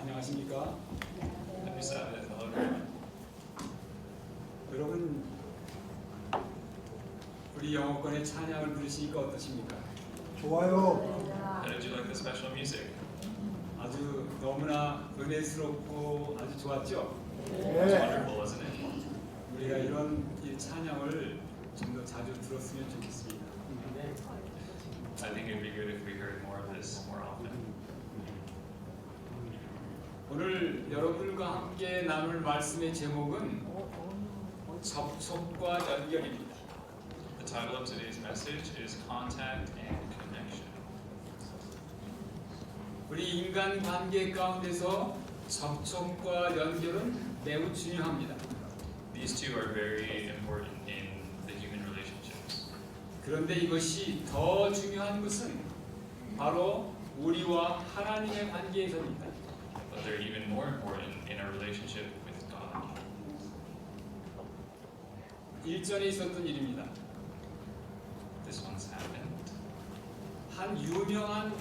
안녕하십니까? Happy Sabbath. Hello, everyone. 여러분, 우리 영어권의 찬양을 부르시니까 어떠십니까? 좋아요. How did you like the special music? 아주 너무나 은혜스럽고 아주 좋았죠? It's 네. wonderful, wasn't it? 우리가 이런 이 찬양을 좀 더 자주 들었으면 좋겠습니다. I think it would be good if we heard more of this more often. 오늘 여러분과 함께 나눌 말씀의 제목은 접촉과 연결입니다. The title of today's message is Contact and Connection. 우리 인간 관계 가운데서 접촉과 연결은 매우 중요합니다. These two are very important in the human relationships. 그런데 이것이 더 중요한 것은 바로 우리와 하나님의 관계에서입니다. But they're even more important in our relationship with God. 일전에 있었던 일입니다. This one's happened. 한 유명한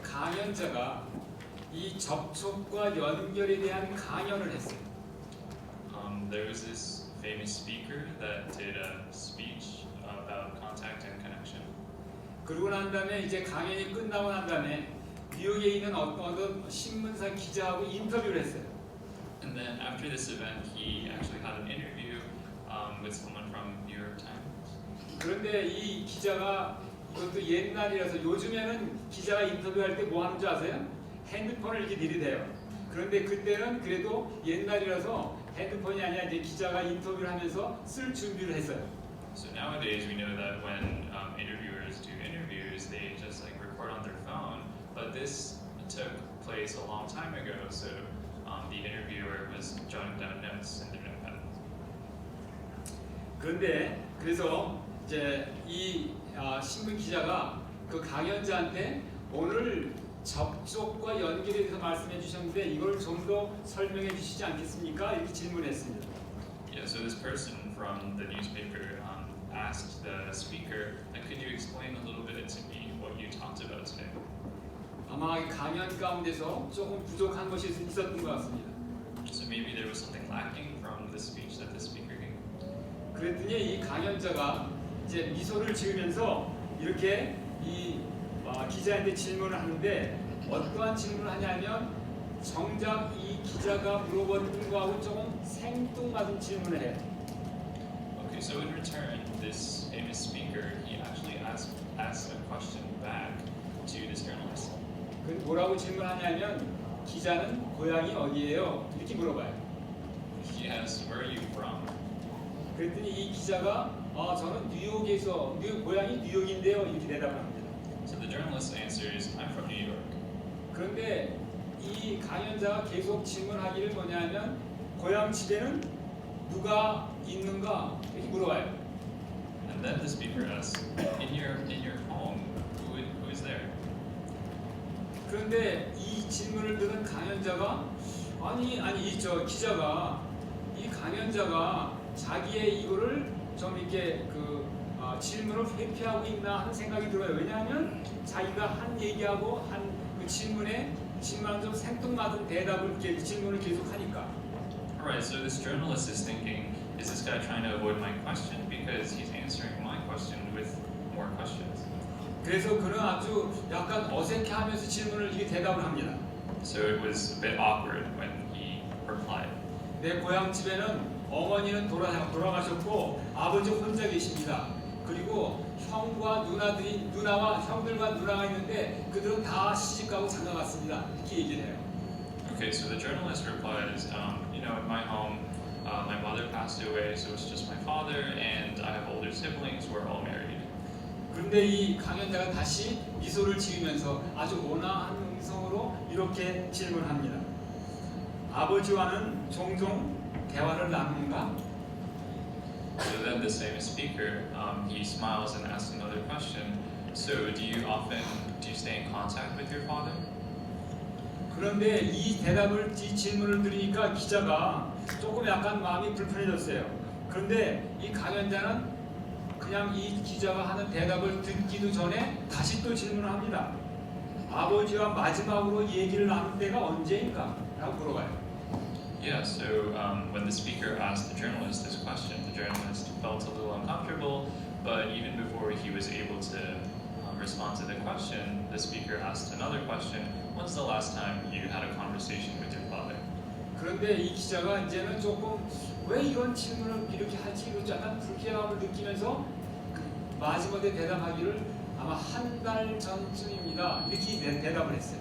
강연자가 이 접촉과 연결에 대한 강연을 했어요. There was this famous speaker that did a speech about contact and connection. 그러고 난 다음에 이제 강연이 끝나고 난 다음에 뉴욕에 있는 어떤 신문사 기자하고 인터뷰를 했어요. And then after this event, he actually had an interview with someone from New York Times. 그런데 이 기자가 이것도 옛날이라서 요즘에는 기자가 인터뷰할 때 뭐 하는 줄 아세요? 핸드폰을 이렇게 들이대요. 그런데 그때는 그래도 옛날이라서 핸드폰이 아니라 이제 기자가 인터뷰를 하면서 쓸 준비를 했어요. So nowadays we know that when interviewers do interviews, they just like record on their phone. But this took place a long time ago, so the interviewer was jotting down notes in their notepad. 그런데 그래서 이제 이 신문 기자가 그 강연자한테 오늘 접촉과 연결에 대해서 말씀해 주셨는데 이걸 좀 더 설명해 주시지 않겠습니까? 이렇게 질문했습니다. Yeah, so this person from the newspaper asked the speaker, could you explain a little bit to me what you talked about today? 아마 이 강연 가운데서 조금 부족한 것이 있었던 것 같습니다. So maybe there was something lacking from the speech that the speaker gave. 그랬더니 이 강연자가 이제 미소를 지으면서 이렇게 이 기자한테 질문을 하는데 어떠한 질문을 하냐면 정작 이 기자가 물어봤던 거하고 조금 생뚱맞은 질문을 해요. Okay, so in return, this famous speaker, he actually asked a question back to this journalist. 그 뭐라고 질문하냐면 기자는 고향이 어디예요? 이렇게 물어봐요. He asked, where are you from? 그랬더니 이 기자가 저는 뉴욕에서 고향이 뉴욕인데요 이렇게 대답을 합니다. So the journalist answers, I'm from New York. 그런데 이 강연자가 계속 질문하기를 뭐냐면 고향 집에는 누가 있는가 이렇게 물어봐요. And then the speaker asks, in your home, who is there? 그런데 이 질문을 들은 강연자가 저 기자가 이 강연자가 자기의 이거를 좀 이렇게 질문을 회피하고 있나 하는 생각이 들어요. 왜냐하면 자기가 한 얘기하고 한 그 질문에 좀 생뚱맞은 대답을 이렇게 질문을 계속하니까. Alright, so this journalist is thinking, is this guy trying to avoid my question? Because he's answering my question with more questions. 그래서 그는 아주 약간 어색해하면서 질문을 이게 대답을 합니다. So it was a bit awkward when he replied. 내 고향 집에는 어머니는 돌아가셨고 아버지 혼자 계십니다. 그리고 누나와 형들과 누나가 있는데 그들은 다 시집가고 장가갔습니다. 이렇게 얘기를 해요. Okay, so the journalist replies, in my home, my mother passed away, so it's just my father, and I have older siblings. We're all married. 그런데 이 강연자가 다시 미소를 지으면서 아주 온화한 음성으로 이렇게 질문합니다. 아버지와는 종종 대화를 나누는가? So then the same speaker, he smiles and asks another question. So do you stay in contact with your father? 그런데 이 질문을 들으니까 기자가 조금 약간 마음이 불편해졌어요. 그런데 이 강연자는 그냥 이 기자가 하는 대답을 듣기도 전에 다시 또 질문을 합니다. 아버지와 마지막으로 얘기를 나눌 때가 언제인가? 라고 물어봐요. Yeah, so when the speaker asked the journalist this question, the journalist felt a little uncomfortable, but even before he was able to respond to the question, the speaker asked another question: when's the last time you had a conversation with your father? 그런데 이 기자가 이제는 조금 왜 이런 질문을 이렇게 할지 이렇게 약간 불쾌함을 느끼면서 마지막에 대답하기를 아마 한 달 전쯤입니다. 이렇게 대답을 했어요.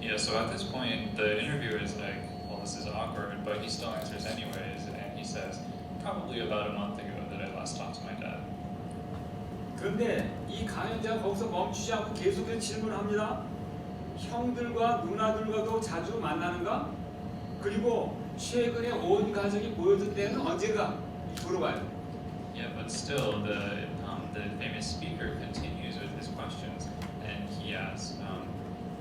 Yeah, so at this point, the interviewer is like, well, this is awkward, but he still answers anyways, and he says, probably about a month ago that I last talked to my dad. 그런데 이 강연자가 거기서 멈추지 않고 계속해서 질문합니다. 형들과 누나들과도 자주 만나는가? 그리고 최근에 온 가족이 모여든 때는 언제가? 물어봐요. Yeah, but still, the famous speaker continues with his questions, and he asks,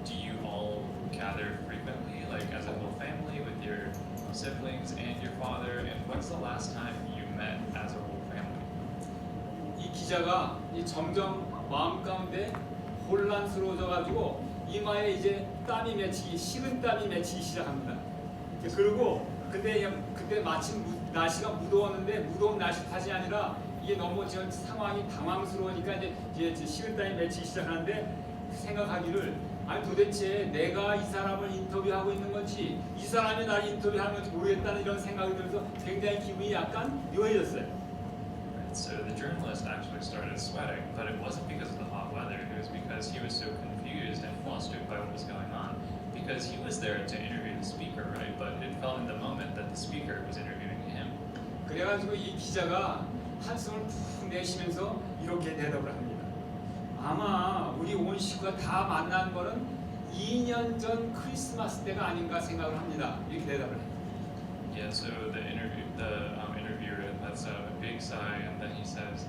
do you all gather frequently, like as a whole family, with your siblings and your father? And when's the last time you met as a whole family? 이 기자가 이 점점 마음 가운데 혼란스러워져 가지고 이마에 이제 땀이 맺히기 식은 땀이 맺히기 시작합니다. 그리고 그때 마침 날씨가 무더웠는데 무더운 날씨 탓이 아니라 이게 너무 지금 상황이 당황스러우니까 이제 식은 땀이 맺히기 시작하는데 생각하기를 아니 도대체 내가 이 사람을 인터뷰하고 있는 건지 이 사람이 나를 인터뷰하는 건지 모르겠다는 이런 생각이 들면서 굉장히 기분이 약간 묘해졌어요. So the journalist actually started sweating, but it wasn't because of the hot weather. It was because he was so confused and flustered by what was going on. Because he was there to interview the speaker, right? But it felt in the moment that the speaker was interviewing him. 그래가지고 이 기자가 한숨을 푹 내쉬면서 이렇게 대답을 합니다. 아마 우리 온 식구가 다 만난 거는 2년 전 크리스마스 때가 아닌가 생각을 합니다. 이렇게 대답을 해요. Yeah, so the interviewer lets out a big sigh, and then he says,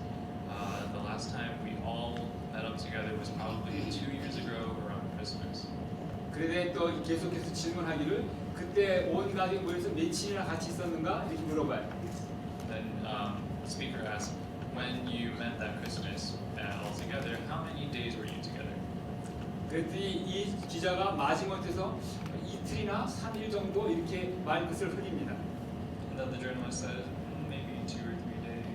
the last time we all met up together was probably 2 years ago around Christmas. 그런데 또 계속해서 질문하기를 그때 온 가족이 모여서 며칠이나 같이 있었는가 이렇게 물어봐요. Then the speaker asks, when you met that Christmas all together, how many days were you together? 그랬더니 이 기자가 마지못해서 이틀이나 3일 정도 이렇게 말끝을 흐립니다. And then the journalist says, maybe 2 or 3 days.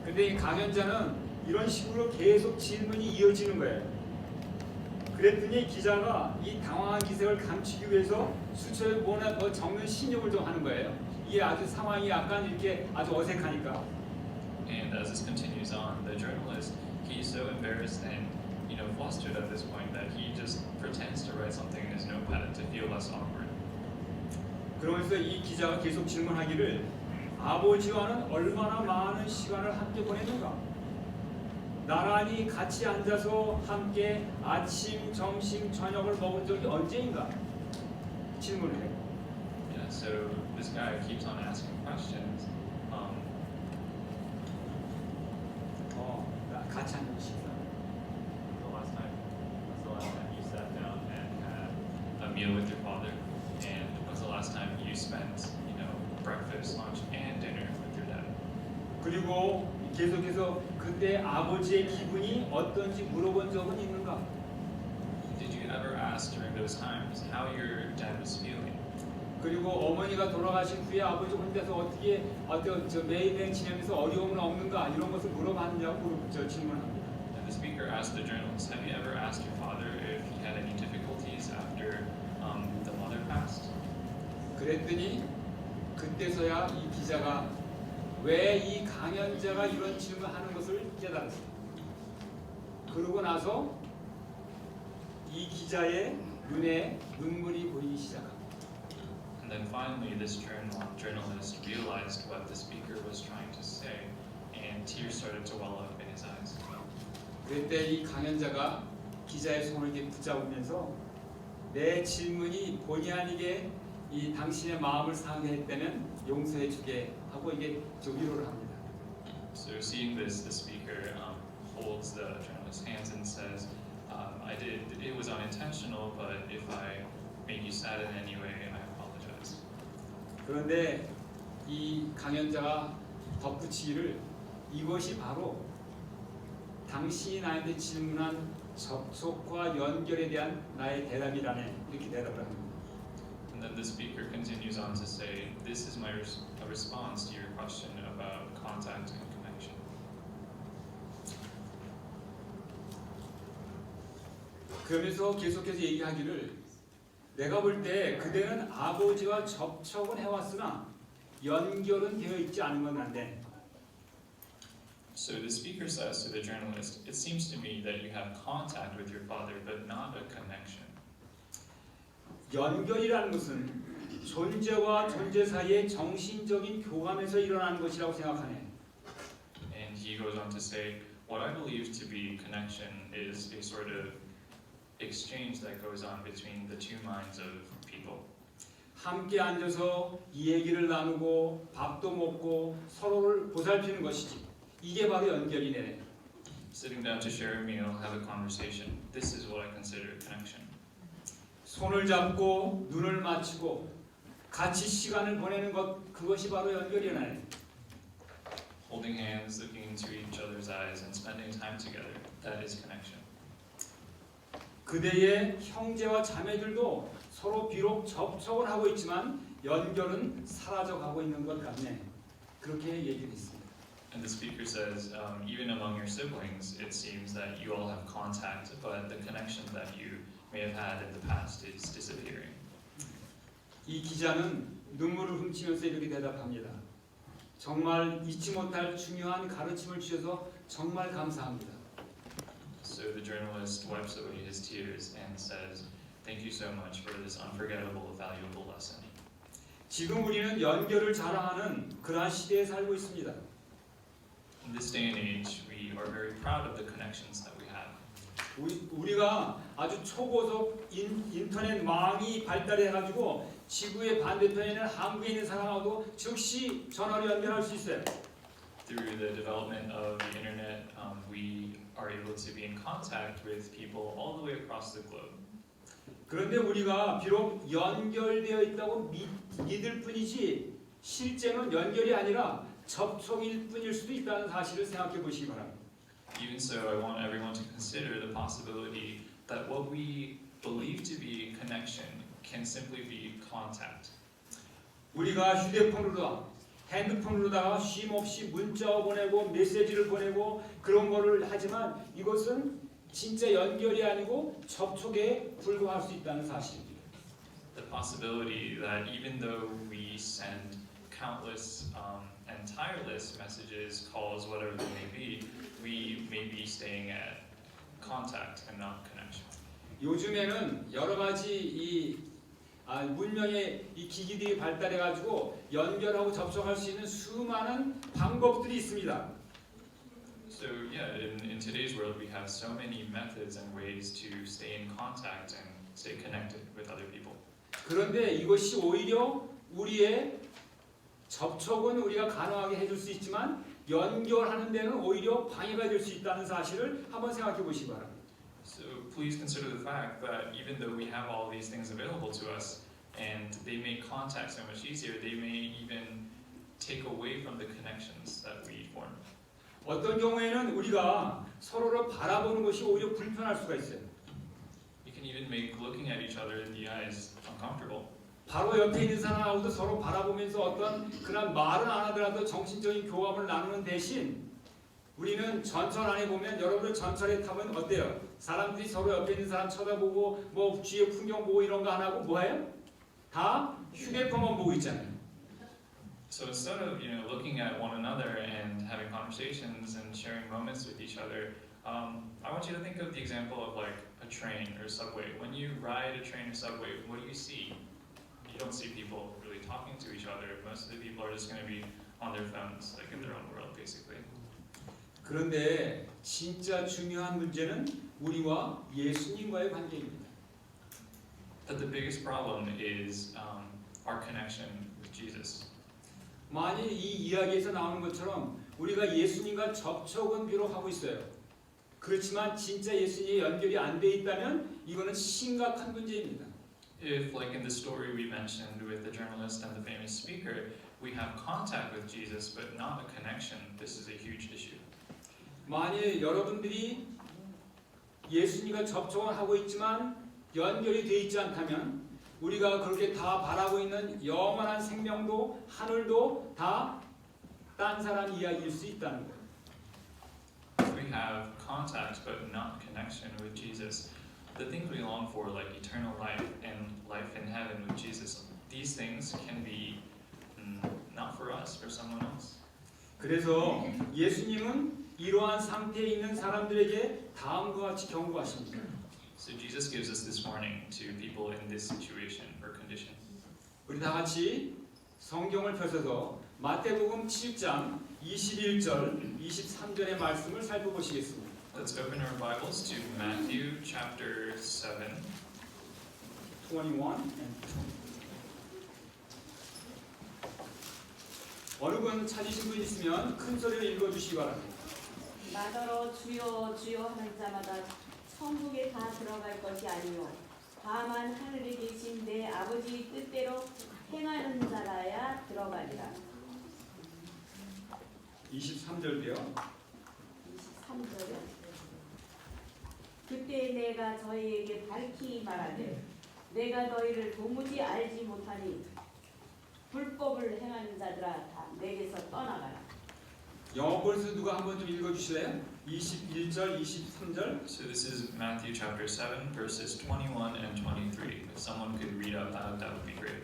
근데 이 강연자는 이런 식으로 계속 질문이 이어지는 거예요. 그랬더니 기자가 이 당황한 기색을 감추기 위해서 수초에 뭐나 더 적는 신용을 좀 하는 거예요. 이게 아주 상황이 약간 이렇게 아주 어색하니까. And as this continues on, the journalist, he's so embarrassed and flustered at this point that he just pretends to write something in his notepad to feel less awkward. 그러면서 이 기자가 계속 질문하기를 아버지와는 얼마나 많은 시간을 함께 보냈는가? 나란히 같이 앉아서 함께 아침, 점심, 저녁을 먹은 적이 언제인가? 질문을 해요. Yeah, so this guy keeps on asking questions. 같이 앉은 식사. When's the last time you sat down and had a meal with your father? And when's the last time you spent, breakfast, lunch, and dinner with your dad? 그리고 계속해서 그때 아버지의 기분이 어떤지 물어본 적은 있는가? Did you ever ask during those times how your dad was feeling? 그리고 어머니가 돌아가신 후에 아버지 혼자서 어떻게 매일매일 지내면서 어려움은 없는가 이런 것을 물어봤냐고 질문합니다. And the speaker asked the journalist, have you ever asked your father if he had any difficulties after the mother passed? 그랬더니 그때서야 이 기자가 왜 이 강연자가 이런 질문하는 것을 깨달았어요. 그러고 나서 이 기자의 눈에 눈물이 보이기 시작합니다. And then finally, this journalist realized what the speaker was trying to say, and tears started to well up in his eyes. 그때 이 강연자가 기자의 손을 이렇게 붙잡으면서 내 질문이 본의 아니게 이 당신의 마음을 상하게 했다면 용서해주게 하고 이게 위로를 합니다. So seeing this, the speaker holds the journalist's hands and says, it was unintentional, but if I made you sad in any way, I apologize. 그런데 이 강연자가 덧붙이기를 이것이 바로 당신이 나한테 질문한 접촉과 연결에 대한 나의 대답이라네. 이렇게 대답을 합니다. And then the speaker continues on to say, this is my a response to your question about contact and connection. 그러면서 계속해서 얘기하기를 내가 볼 때 그대는 아버지와 접촉은 해왔으나 연결은 되어 있지 않은 건 난데 So the speaker says to the journalist, it seems to me that you have contact with your father, but not a connection. 연결이라는 것은 존재와 존재 사이의 정신적인 교감에서 일어나는 것이라고 생각하네. And he goes on to say, what I believe to be connection is a sort of exchange that goes on between the two minds of people. 함께 앉아서 이 얘기를 나누고 밥도 먹고 서로를 보살피는 것이지. 이게 바로 연결이네. Sitting down to share a meal, have a conversation. This is what I consider connection. 손을 잡고 눈을 맞추고 같이 시간을 보내는 것 그것이 바로 연결이네. Holding hands, looking into each other's eyes, and spending time together. That is connection. 그대의 형제와 자매들도 서로 비록 접촉을 하고 있지만 연결은 사라져가고 있는 것 같네. 그렇게 얘기를 했습니다. And the speaker says, even among your siblings, it seems that you all have contact, but the connection that you may have had in the past is disappearing. 이 기자는 눈물을 훔치면서 이렇게 대답합니다. 정말 잊지 못할 중요한 가르침을 주셔서 정말 감사합니다. So the journalist wipes away his tears and says, thank you so much for this unforgettable, valuable lesson. 지금 우리는 연결을 자랑하는 그러한 시대에 살고 있습니다. In this day and age, we are very proud of the connections that we have. 우리가 아주 초고속 인터넷 망이 발달해가지고 지구의 반대편에 있는 한국에 있는 사람하고도 즉시 전화로 연결할 수 있어요. Through the development of the internet, we are able to be in contact with people all the way across the globe. 그런데 우리가 비록 연결되어 있다고 믿을 뿐이지 실제는 연결이 아니라 접촉일 뿐일 수도 있다는 사실을 생각해 보시기 바랍니다. Even so, I want everyone to consider the possibility that what we believe to be connection can simply be contact. 우리가 휴대폰으로 핸드폰으로다가 쉼 없이 문자 보내고 메시지를 보내고 그런 거를 하지만 이것은 진짜 연결이 아니고 접촉에 불과할 수 있다는 사실입니다. The possibility that even though we send countless and tireless messages, calls, whatever they may be, we may be staying at contact and not connection. 요즘에는 여러 가지 문명의 이 기기들이 발달해 가지고 연결하고 접촉할 수 있는 수많은 방법들이 있습니다. So yeah, in today's world, we have so many methods and ways to stay in contact and stay connected with other people. 그런데 이것이 오히려 우리의 접촉은 우리가 가능하게 해줄 수 있지만 연결하는 데는 오히려 방해가 될 수 있다는 사실을 한번 생각해 보시기 바랍니다. So please consider the fact that even though we have all these things available to us and they make contact so much easier, they may even take away from the connections that we form. 어떤 경우에는 우리가 서로를 바라보는 것이 오히려 불편할 수가 있어요. It can even make looking at each other in the eyes uncomfortable. 바로 옆에 있는 사람하고도 서로 바라보면서 어떤 그런 말은 안 하더라도 정신적인 교감을 나누는 대신 우리는 전철 안에 보면 여러분은 전철에 타면 어때요? 사람들이 서로 옆에 있는 사람 쳐다보고 뭐 뒤에 풍경 보고 이런 거 안 하고 뭐 해요? 다 휴대폰만 보고 있잖아요. So instead of looking at one another and having conversations and sharing moments with each other, I want you to think of the example of like a train or a subway. When you ride a train or subway, what do you see? You don't see people really talking to each other. Most of the people are just going to be on their phones, like in their own world, basically. 그런데 진짜 중요한 문제는 우리와 예수님과의 관계입니다. But the biggest problem is our connection with Jesus. 만일 이 이야기에서 나오는 것처럼 우리가 예수님과 접촉은 비록 하고 있어요. 그렇지만 진짜 예수님의 연결이 안 돼 있다면 이거는 심각한 문제입니다. If, like in the story we mentioned with the journalist and the famous speaker, we have contact with Jesus but not a connection, this is a huge issue. 만일 여러분들이 예수님과 접촉을 하고 있지만 연결이 되어 있지 않다면 우리가 그렇게 다 바라고 있는 영원한 생명도 하늘도 다 딴 사람 이야기일 수 있다는 거예요. If we have contact but not connection with Jesus, the things we long for, like eternal life and life in heaven with Jesus, these things can be not for us, for someone else. 그래서 예수님은 이러한 상태에 있는 사람들에게 다음과 같이 경고하십니다. So Jesus gives us this warning to people in this situation or condition. 우리 다 같이 성경을 펴셔서 마태복음 7장 21절, 23절의 말씀을 살펴보시겠습니다. Let's open our Bibles to Matthew chapter 7. 21 and 20. 어느 분 찾으신 분 있으면 큰 소리로 읽어주시기 바랍니다. 나더러 주여 주여 하는 자마다 천국에 다 들어갈 것이 아니요 다만 하늘에 계신 내 아버지 뜻대로 행하는 자라야 들어가리라. 23절도요. 23절에 그때 내가 저희에게 밝히 말하되 내가 너희를 도무지 알지 못하니 불법을 행하는 자들아 다 내게서 떠나가라. 영어 본수 누가 한번 좀 읽어주실래요? 21절, 23절. So this is Matthew chapter 7, verses 21 and 23. If someone could read out loud, that would be great.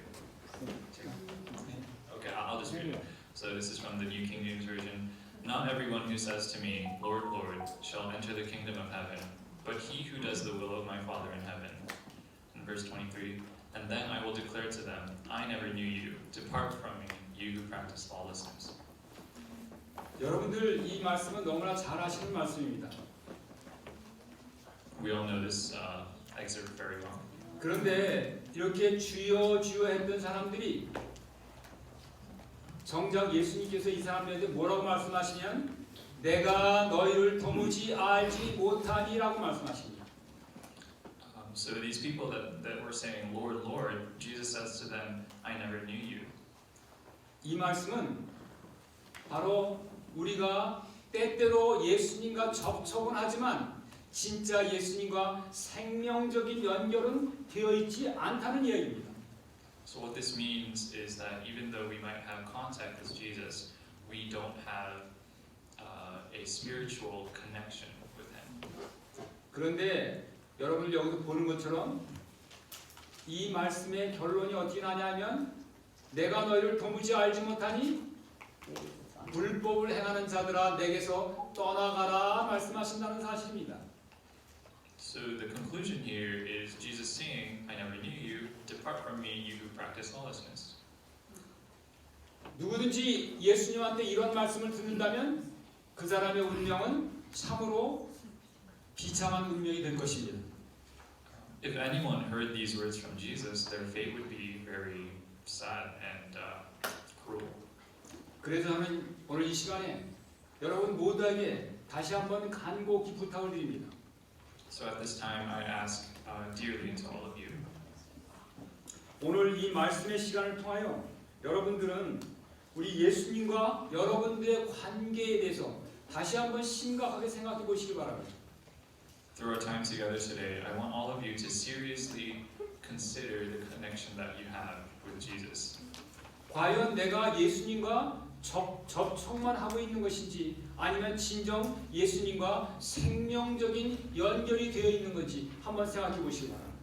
Okay, I'll just read it. So this is from the New King James Version. Not everyone who says to me, Lord, Lord, shall enter the kingdom of heaven, but he who does the will of my Father in heaven. And verse 23. And then I will declare to them, I never knew you. Depart from me, you who practice lawlessness. 여러분들 이 말씀은 너무나 잘 아시는 말씀입니다. We all know this excerpt very well. 그런데 이렇게 주여 주여 했던 사람들이 정작 예수님께서 이 사람들한테 뭐라고 말씀하시냐면 내가 너희를 도무지 알지 못하니라고 말씀하십니다. So these people that were saying, Lord, Lord, Jesus says to them, I never knew you. 이 말씀은 바로 우리가 때때로 예수님과 접촉은 하지만 진짜 예수님과 생명적인 연결은 되어 있지 않다는 이야기입니다. So what this means is that even though we might have contact with Jesus, we don't have a spiritual connection with Him. 그런데 여러분들 여기서 보는 것처럼 이 말씀의 결론이 어떻게 나냐면 내가 너희를 도무지 알지 못하니 불법을 행하는 자들아 내게서 떠나가라 말씀하신다는 사실입니다. So the conclusion here is Jesus saying, I never knew you, depart from me, you who practice lawlessness. 누구든지 예수님한테 이런 말씀을 듣는다면 그 사람의 운명은 참으로 비참한 운명이 될 것입니다. If anyone heard these words from Jesus, their fate would be very sad and cruel. 그래서 저는 오늘 이 시간에 여러분 모두에게 다시 한번 간곡히 부탁을 드립니다. So at this time, I ask dearly to all of you. 오늘 이 말씀의 시간을 통하여 여러분들은 우리 예수님과 여러분들의 관계에 대해서 다시 한번 심각하게 생각해 보시기 바랍니다. Through our time together today, I want all of you to seriously consider the connection that you have with Jesus. 과연 내가 예수님과 접촉만 하고 있는 것인지 아니면 진정 예수님과 생명적인 연결이 되어 있는 건지 한번 생각해 보시기 바랍니다.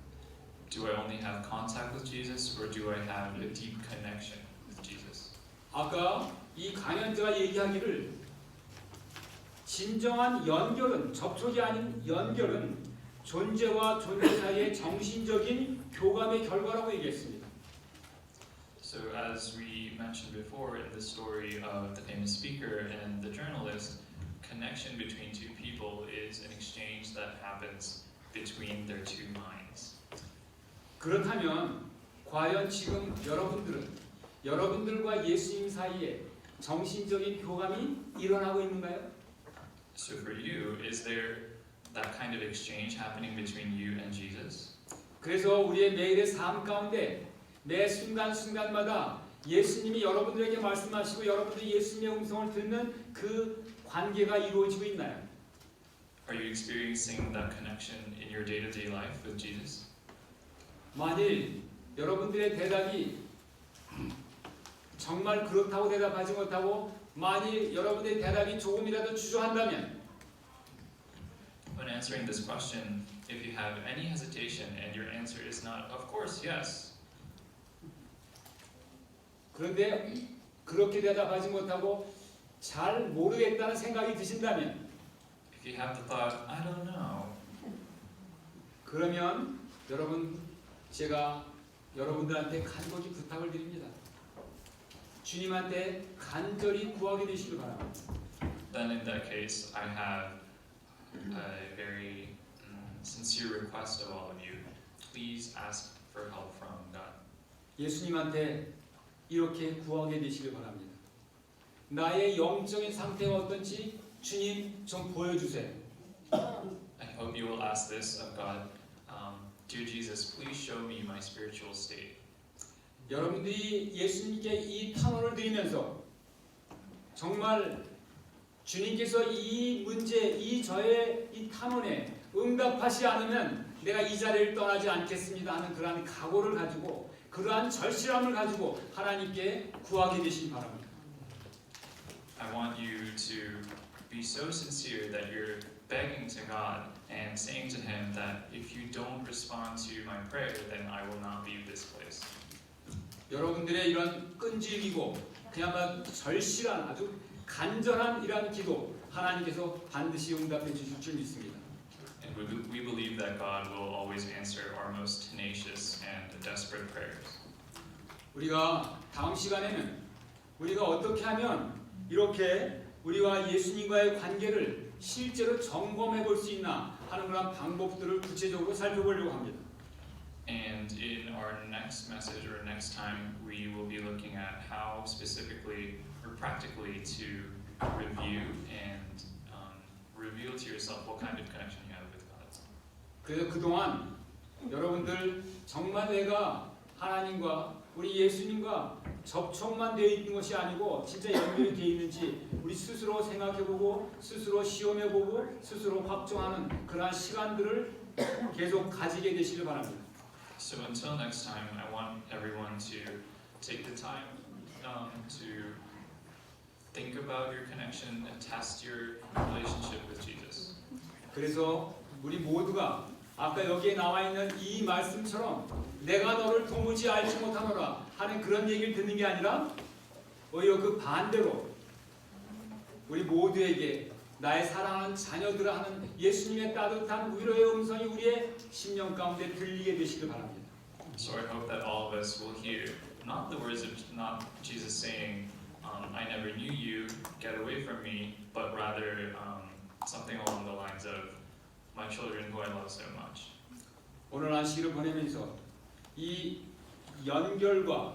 Do I only have contact with Jesus or do I have a deep connection with Jesus? 아까 이 강연자가 얘기하기를 진정한 연결은 접촉이 아닌 연결은 존재와 존재 사이의 정신적인 교감의 결과라고 얘기했습니다. So as we mentioned before in the story of the famous speaker and the journalist, connection between two people is an exchange that happens between their two minds. 그렇다면 과연 지금 여러분들과 예수님 사이에 정신적인 교감이 일어나고 있는가요? So for you, is there that kind of exchange happening between you and Jesus? 그래서 우리의 매일의 삶 가운데 매 순간순간마다 예수님이 여러분들에게 말씀하시고 여러분들이 예수님의 음성을 듣는 그 관계가 이루어지고 있나요? Are you experiencing that connection in your day-to-day life with Jesus? 만일 여러분들의 대답이 정말 그렇다고 대답하지 못하고 만일 여러분의 대답이 조금이라도 주저한다면 When answering this question, if you have any hesitation and your answer is not, of course, yes, 그런데 그렇게 대답하지 못하고 잘 모르겠다는 생각이 드신다면 if you have the thought, I don't know, 그러면 여러분 제가 여러분들한테 간곡히 부탁을 드립니다. 주님한테 간절히 구하게 되시길 바랍니다. then in that case, I have a very sincere request of all of you. Please ask for help from God. 예수님한테 이렇게 구하게 되시길 바랍니다. 나의 영적인 상태가 어떤지 주님 좀 보여주세요. I hope you will ask this of God. Dear Jesus, please show me my spiritual state. 여러분들이 예수님께 이 탄원을 드리면서 정말 주님께서 이 문제, 이 저의 이 탄원에 응답하지 않으면 내가 이 자리를 떠나지 않겠습니다 하는 그러한 각오를 가지고 그러한 절실함을 가지고 하나님께 구하게 되시기 바랍니다. I want you to be so sincere that you're begging to God and saying to Him that if you don't respond to my prayer, then I will not leave this place. 여러분들의 이런 끈질기고 그야말로 절실한 아주 간절한 이러한 기도 하나님께서 반드시 응답해 주실 줄 믿습니다. And we believe that God will always answer our most tenacious and desperate prayers. 우리가 다음 시간에는 우리가 어떻게 하면 이렇게 우리와 예수님과의 관계를 실제로 점검해 볼 수 있나 하는 그런 방법들을 구체적으로 살펴보려고 합니다. And in our next message or next time, we will be looking at how specifically or practically to review and reveal to yourself what kind of connection you have with God. 그래서 그동안 여러분들 정말 내가 하나님과 우리 예수님과 접촉만 되어 있는 것이 아니고 진짜 연결이 되어 있는지 우리 스스로 생각해보고 스스로 시험해보고 스스로 확정하는 그러한 시간들을 계속 가지게 되시길 바랍니다. So until next time, I want everyone to take the time to think about your connection and test your relationship with Jesus. 그래서 우리 모두가 아까 여기에 나와 있는 이 말씀처럼 내가 너를 도무지 알지 못하노라 하는 그런 얘기를 듣는 게 아니라 오히려 그 반대로 우리 모두에게 나의 사랑하는 자녀들을 하는 예수님의 따뜻한 위로의 음성이 우리의 심령 가운데 들리게 되시길 바랍니다. So I hope that all of us will hear not the words of not Jesus saying, "I never knew you, get away from me," but rather something along the lines of, "My children who I love so much." 오늘 한 시를 보내면서 이 연결과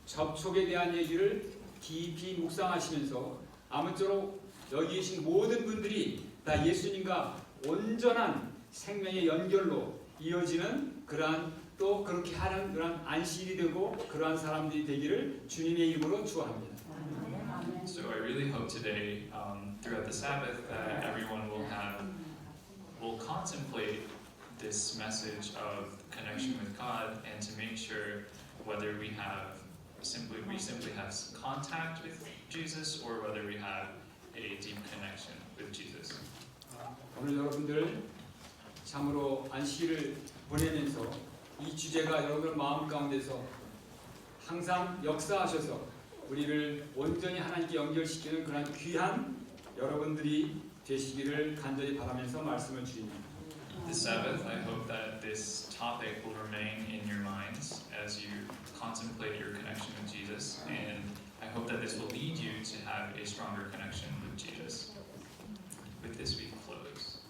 접촉에 대한 얘기를 깊이 묵상하시면서 아무쪼록 여기 계신 모든 분들이 다 예수님과 온전한 생명의 연결로 이어지는 그러한 또 그렇게 하는 그러한 안식이 되고 그러한 사람들이 되기를 주님의 이름으로 축원합니다. So I really hope today, throughout the Sabbath, that everyone will contemplate this message of connection with God, and to make sure whether we simply have contact with Jesus, or whether we have a deep connection with Jesus. 오늘 여러분들 참으로 안식일을 보내면서 이 주제가 여러분들 마음 가운데서 항상 역사하셔서 우리를 온전히 하나님께 연결시키는 그런 귀한 여러분들이 되시기를 간절히 바라면서 말씀을 드립니다. This Sabbath, I hope that this topic will remain in your minds as you contemplate your connection with Jesus, and I hope that this will lead you to have a stronger connection with Jesus. With this, we close.